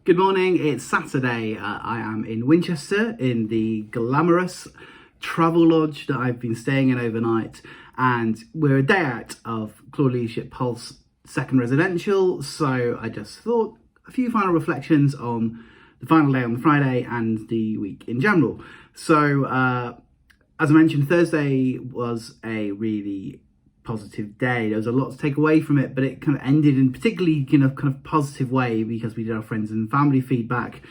Good morning, it's Saturday. I am in Winchester in the glamorous travel lodge that I've been staying in overnight, and we're a day out of Clore Leadership Pulse second residential, so I just thought a few final reflections on the final day on the Friday and the week in general. So as I mentioned, Thursday was a really positive day. There was a lot to take away from it, but it kind of ended in particularly kind of positive way because we did our friends and family feedback,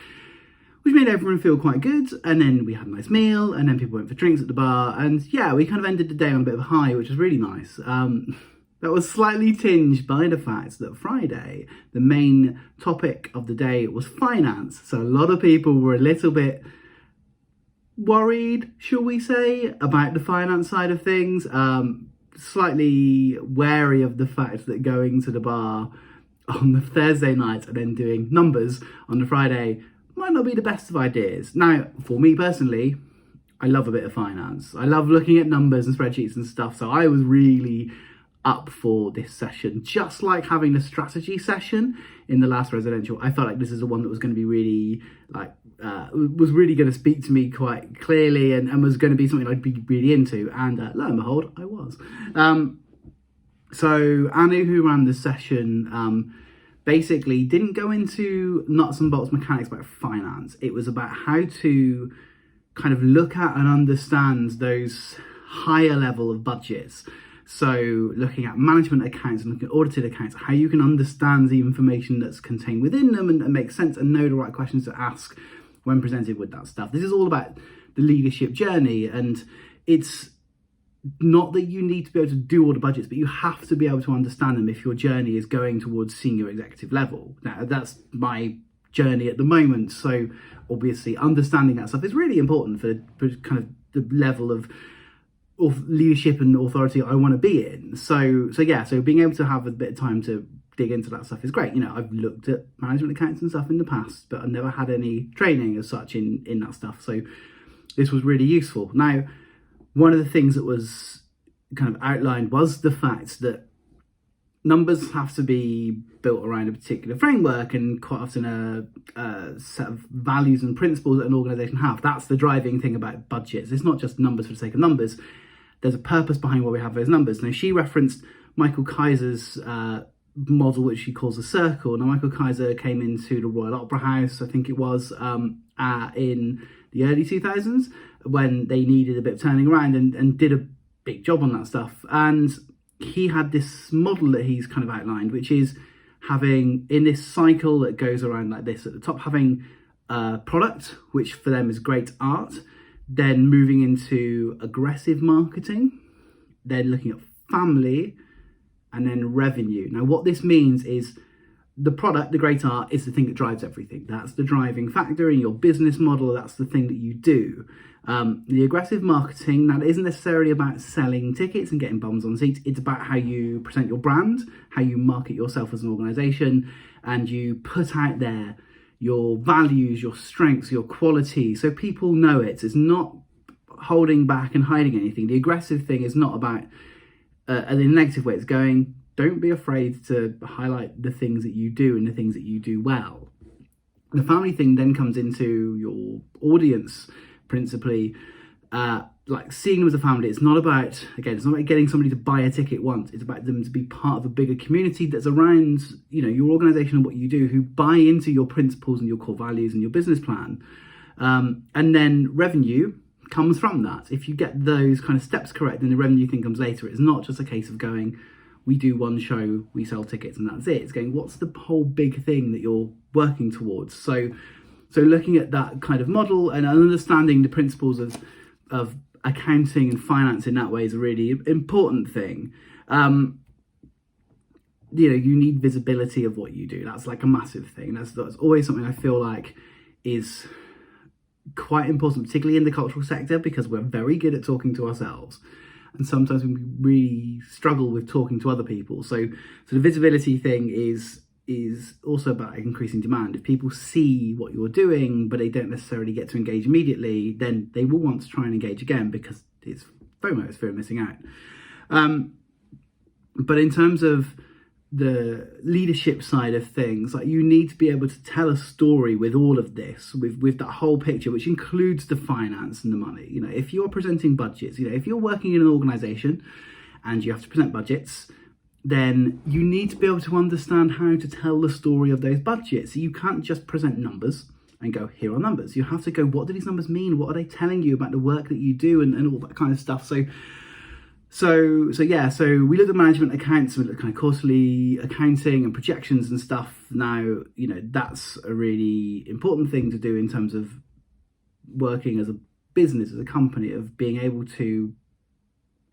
which made everyone feel quite good. And then we had a nice meal, and then people went for drinks at the bar, and yeah, we kind of ended the day on a bit of a high, which was really nice. That was slightly tinged by the fact that Friday, the main topic of the day was finance. So a lot of people were a little bit worried, shall we say, about the finance side of things. Slightly wary of the fact that going to the bar on the Thursday night and then doing numbers on the Friday might not be the best of ideas. Now, for me personally, I love a bit of finance. I love looking at numbers and spreadsheets and stuff, so I was really up for this session. Just like having the strategy session in the last residential, I felt like this is the one that was going to be really was really going to speak to me quite clearly and was going to be something I'd be really into, and lo and behold, I was. So Anu, who ran the session, basically didn't go into nuts and bolts mechanics about finance. It was about how to kind of look at and understand those higher level of budgets. So looking at management accounts and looking at audited accounts, how you can understand the information that's contained within them and make sense and know the right questions to ask when presented with that stuff. This is all about the leadership journey, and it's not that you need to be able to do all the budgets, but you have to be able to understand them if your journey is going towards senior executive level. Now, that's my journey at the moment, so obviously understanding that stuff is really important for kind of the level of leadership and authority I want to be in. So being able to have a bit of time to dig into that stuff is great. You know, I've looked at management accounts and stuff in the past, but I've never had any training as such in that stuff. So this was really useful. Now, one of the things that was kind of outlined was the fact that numbers have to be built around a particular framework and quite often a set of values and principles that an organisation have. That's the driving thing about budgets. It's not just numbers for the sake of numbers. There's a purpose behind why we have those numbers. Now, she referenced Michael Kaiser's model, which she calls the circle. Now, Michael Kaiser came into the Royal Opera House, I think it was, in the early 2000s when they needed a bit of turning around and did a big job on that stuff. And he had this model that he's kind of outlined, which is having, in this cycle that goes around like this, at the top having a product, which for them is great art, then moving into aggressive marketing, then looking at family, and then revenue. Now, what this means is the product, the great art, is the thing that drives everything. That's the driving factor in your business model. That's the thing that you do. The aggressive marketing, that isn't necessarily about selling tickets and getting bums on seats. It's about how you present your brand, how you market yourself as an organisation, and you put out there your values, your strengths, your quality, so people know it. It's not holding back and hiding anything. The aggressive thing is not about, in a negative way, it's going, don't be afraid to highlight the things that you do and the things that you do well. The family thing then comes into your audience, principally, like seeing them as a family. It's not about getting somebody to buy a ticket once. It's about them to be part of a bigger community that's around, you know, your organisation and what you do, who buy into your principles and your core values and your business plan. And then revenue comes from that. If you get those kind of steps correct, then the revenue thing comes later. It's not just a case of going, we do one show, we sell tickets, and that's it. It's going, what's the whole big thing that you're working towards? So looking at that kind of model and understanding the principles of accounting and finance in that way is a really important thing. You know, you need visibility of what you do. That's like a massive thing. That's always something I feel like is quite important, particularly in the cultural sector, because we're very good at talking to ourselves, and sometimes we really struggle with talking to other people. So the visibility thing is also about increasing demand. If people see what you're doing, but they don't necessarily get to engage immediately, then they will want to try and engage again because it's FOMO, it's fear of missing out. But in terms of the leadership side of things, like you need to be able to tell a story with all of this, with that whole picture, which includes the finance and the money. You know, if you're presenting budgets, you know, if you're working in an organization and you have to present budgets, then you need to be able to understand how to tell the story of those budgets. You can't just present numbers and go, here are numbers. You have to go, what do these numbers mean? What are they telling you about the work that you do and all that kind of stuff? So we looked at management accounts, we looked at kind of quarterly accounting and projections and stuff. Now, you know, that's a really important thing to do in terms of working as a business, as a company, of being able to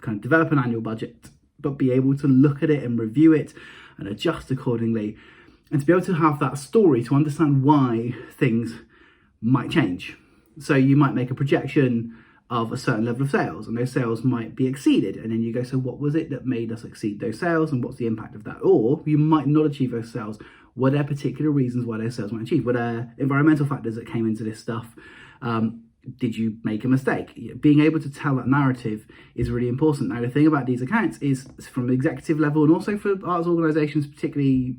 kind of develop an annual budget, but be able to look at it and review it and adjust accordingly, and to be able to have that story to understand why things might change. So you might make a projection of a certain level of sales, and those sales might be exceeded, and then you go, so what was it that made us exceed those sales, and what's the impact of that? Or you might not achieve those sales. Were there particular reasons why those sales weren't achieved? Were there environmental factors that came into this stuff? Did you make a mistake? Being able to tell that narrative is really important. Now, the thing about these accounts is, from the executive level, and also for arts organisations, particularly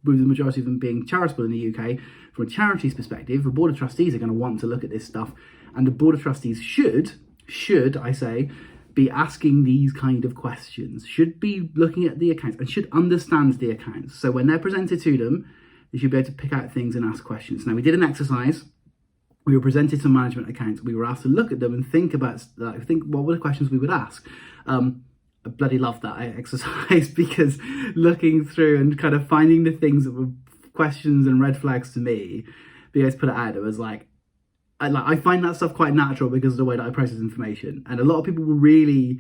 with the majority of them being charitable in the UK, from a charities perspective, the board of trustees are going to want to look at this stuff. And the board of trustees should I say, be asking these kind of questions, should be looking at the accounts and should understand the accounts. So when they're presented to them, they should be able to pick out things and ask questions. Now, we did an exercise. We were presented some management accounts. We were asked to look at them and think what were the questions we would ask. I bloody loved that exercise because looking through and kind of finding the things that were questions and red flags to me, being able to put it out, it was like, I find that stuff quite natural because of the way that I process information. And a lot of people were really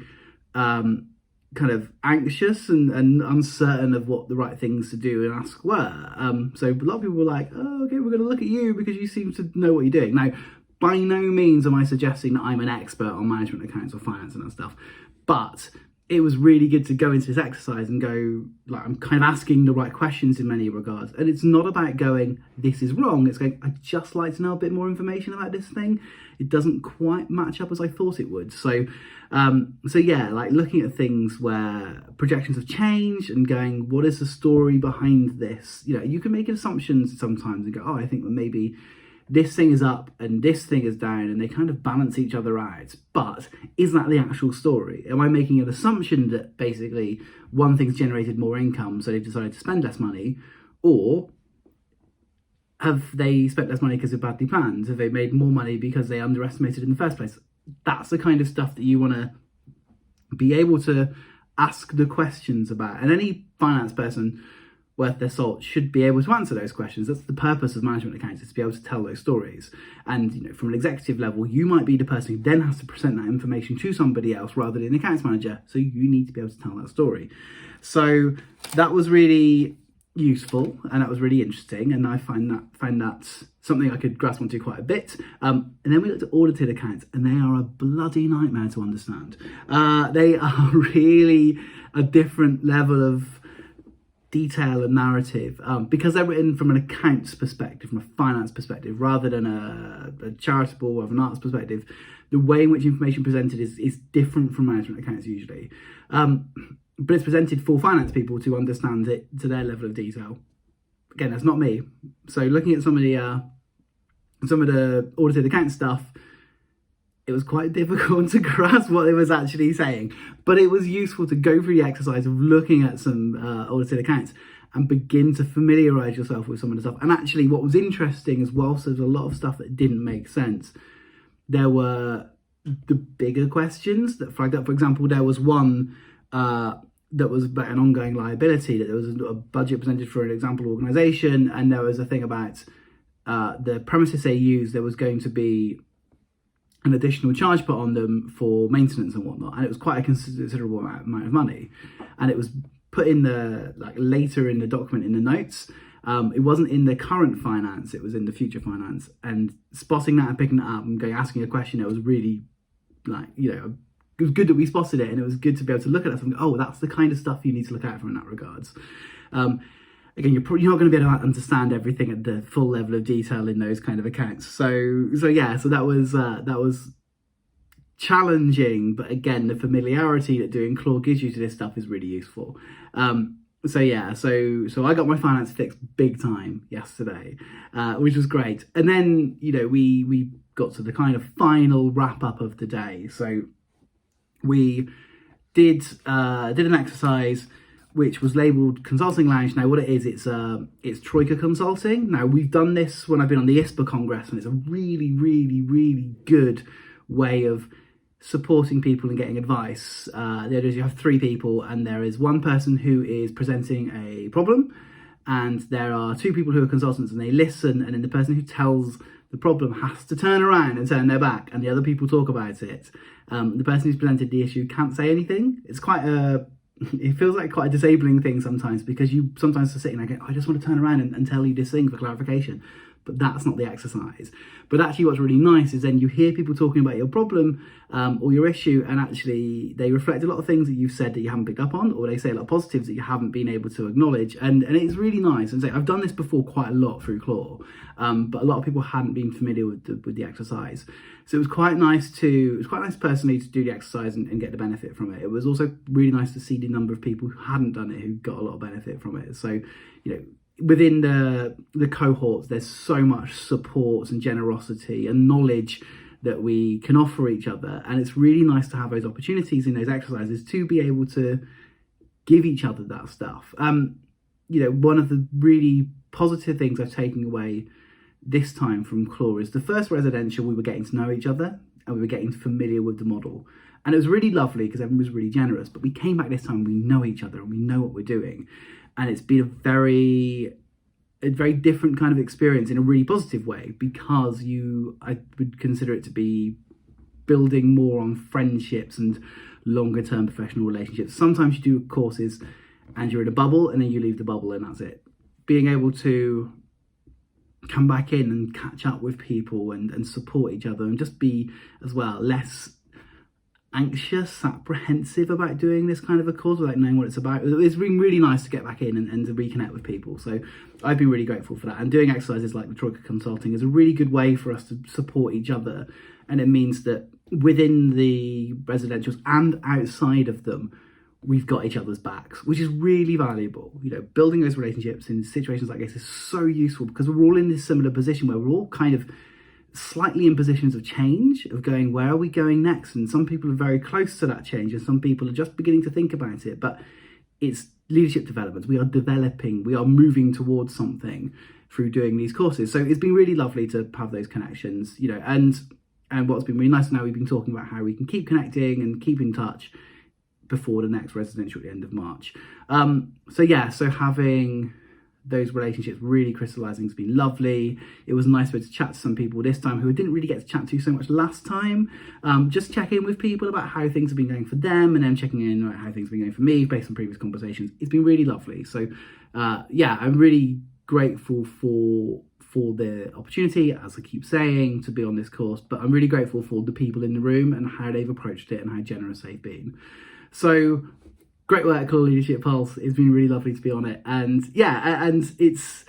kind of anxious and uncertain of what the right things to do and ask were. So a lot of people were like, oh, okay, we're going to look at you because you seem to know what you're doing. Now, by no means am I suggesting that I'm an expert on management accounts or finance and that stuff, but it was really good to go into this exercise and go, like, I'm kind of asking the right questions in many regards. And it's not about going, this is wrong. It's going, I'd just like to know a bit more information about this thing. It doesn't quite match up as I thought it would. So yeah, like looking at things where projections have changed and going, what is the story behind this? You know, you can make assumptions sometimes and go, oh, I think that maybe this thing is up and this thing is down, and they kind of balance each other out. But is that the actual story? Am I making an assumption that basically one thing's generated more income, so they've decided to spend less money? Or have they spent less money because they've badly planned? Have they made more money because they underestimated in the first place? That's the kind of stuff that you want to be able to ask the questions about. And any finance person worth their salt should be able to answer those questions. That's the purpose of management accounts, is to be able to tell those stories. And, you know, from an executive level, you might be the person who then has to present that information to somebody else rather than an accounts manager. So you need to be able to tell that story. So that was really useful and that was really interesting, and I find that something I could grasp onto quite a bit. And then we looked at audited accounts, and they are a bloody nightmare to understand. They are really a different level of detail and narrative, because they're written from an accounts perspective, from a finance perspective, rather than a charitable or an arts perspective. The way in which information presented is different from management accounts usually, but it's presented for finance people to understand it to their level of detail. Again, that's not me. So looking at some of the audited account stuff, it was quite difficult to grasp what it was actually saying, but it was useful to go through the exercise of looking at some audited accounts and begin to familiarise yourself with some of the stuff. And actually what was interesting is, whilst there's a lot of stuff that didn't make sense, there were the bigger questions that flagged up. For example, there was one that was about an ongoing liability, that there was a budget presented for an example organisation, and there was a thing about the premises they used, there was going to be an additional charge put on them for maintenance and whatnot, and it was quite a considerable amount of money, and it was put in the later in the document in the notes. It wasn't in the current finance, it was in the future finance, and spotting that and picking that up and asking a question, it was really it was good that we spotted it, and it was good to be able to look at it and go, oh, that's the kind of stuff you need to look out for in that regards. Again, you're not going to be able to understand everything at the full level of detail in those kind of accounts. So that was challenging, but again, the familiarity that doing Clore gives you to this stuff is really useful. so yeah, so I got my finance fixed big time yesterday, which was great. And then, you know, we got to the kind of final wrap up of the day. So we did an exercise which was labelled Consulting Lounge. Now, what it is, it's Troika Consulting. Now, we've done this when I've been on the ISPA Congress, and it's a really, really, really good way of supporting people and getting advice. The idea is you have three people, and there is one person who is presenting a problem, and there are two people who are consultants, and they listen, and then the person who tells the problem has to turn around and turn their back, and the other people talk about it. The person who's presented the issue can't say anything. It's it feels like quite a disabling thing sometimes, because you sometimes are sitting there going, I just want to turn around and tell you this thing for clarification. But that's not the exercise. But actually what's really nice is then you hear people talking about your problem or your issue, and actually they reflect a lot of things that you've said that you haven't picked up on, or they say a lot of positives that you haven't been able to acknowledge. And it's really nice. And so I've done this before quite a lot through Clore, but a lot of people hadn't been familiar with the exercise. So it was quite nice personally to do the exercise and get the benefit from it. It was also really nice to see the number of people who hadn't done it who got a lot of benefit from it. So, you know, within the cohorts, there's so much support and generosity and knowledge that we can offer each other, and it's really nice to have those opportunities in those exercises to be able to give each other that stuff. You know, one of the really positive things I've taken away this time from Clore is the first residential, we were getting to know each other and we were getting familiar with the model, and it was really lovely because everyone was really generous. But we came back this time, we know each other and we know what we're doing. And it's been a very different kind of experience in a really positive way, because I would consider it to be building more on friendships and longer term professional relationships. Sometimes you do courses and you're in a bubble and then you leave the bubble and that's it. Being able to come back in and catch up with people and support each other and just be as well less anxious, apprehensive about doing this kind of a course without knowing what it's about. It's been really nice to get back in and to reconnect with people. So I've been really grateful for that. And doing exercises like the Troika Consulting is a really good way for us to support each other. And it means that within the residentials and outside of them, we've got each other's backs, which is really valuable. You know, building those relationships in situations like this is so useful, because we're all in this similar position where we're all kind of slightly in positions of change, of going, where are we going next? And some people are very close to that change, and some people are just beginning to think about it. But it's leadership development. We are developing, we are moving towards something through doing these courses. So it's been really lovely to have those connections, you know, and what's been really nice now, we've been talking about how we can keep connecting and keep in touch before the next residential at the end of March. So having those relationships really crystallizing has been lovely. It was nice to chat to some people this time who I didn't really get to chat to so much last time. Just check in with people about how things have been going for them, and then checking in about how things have been going for me based on previous conversations. It's been really lovely. So I'm really grateful for the opportunity, as I keep saying, to be on this course, but I'm really grateful for the people in the room and how they've approached it and how generous they've been. So great work, Clore Leadership Pulse. It's been really lovely to be on it. And it's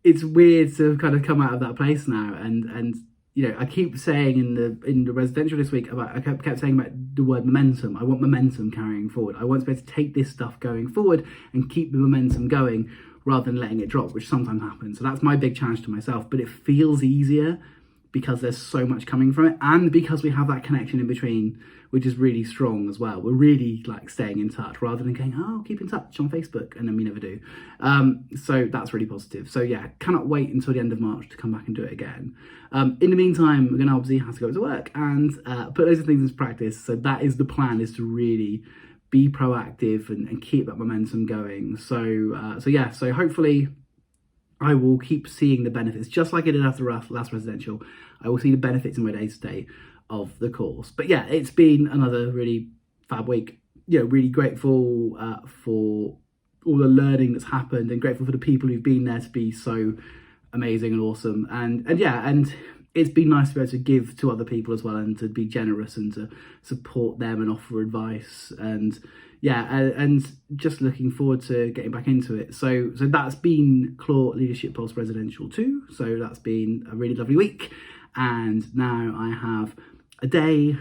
weird to kind of come out of that place now. And you know, I keep saying in the residential this week I kept saying about the word momentum. I want momentum carrying forward. I want to be able to take this stuff going forward and keep the momentum going rather than letting it drop, which sometimes happens. So that's my big challenge to myself. But it feels easier because there's so much coming from it, and because we have that connection in between, which is really strong as well. We're really like staying in touch rather than going, oh, keep in touch on Facebook, and then we never do. So that's really positive. So yeah, cannot wait until the end of March to come back and do it again. In the meantime, we're going to obviously have to go to work and put those things into practice. So that is the plan, is to really be proactive and keep that momentum going. So hopefully I will keep seeing the benefits, just like I did after last residential. I will see the benefits in my day-to-day of the course. But yeah, it's been another really fab week. You know, really grateful for all the learning that's happened, and grateful for the people who've been there to be so amazing and awesome. And it's been nice to be able to give to other people as well, and to be generous and to support them and offer advice. And just looking forward to getting back into it. So that's been Clore Leadership Pulse Residential 2. So that's been a really lovely week. And now I have a day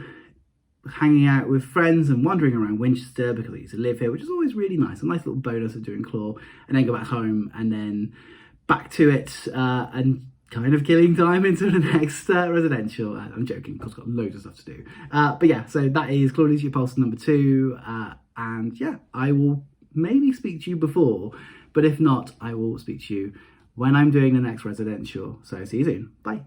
hanging out with friends and wandering around Winchester because I used to live here, which is always really nice. A nice little bonus of doing Clore, and then go back home and then back to it and kind of killing time into the next residential. I'm joking, because I've got loads of stuff to do. But yeah, so that is Clore Leadership Pulse number 2. And yeah, I will maybe speak to you before, but if not, I will speak to you when I'm doing the next residential. So see you soon. Bye.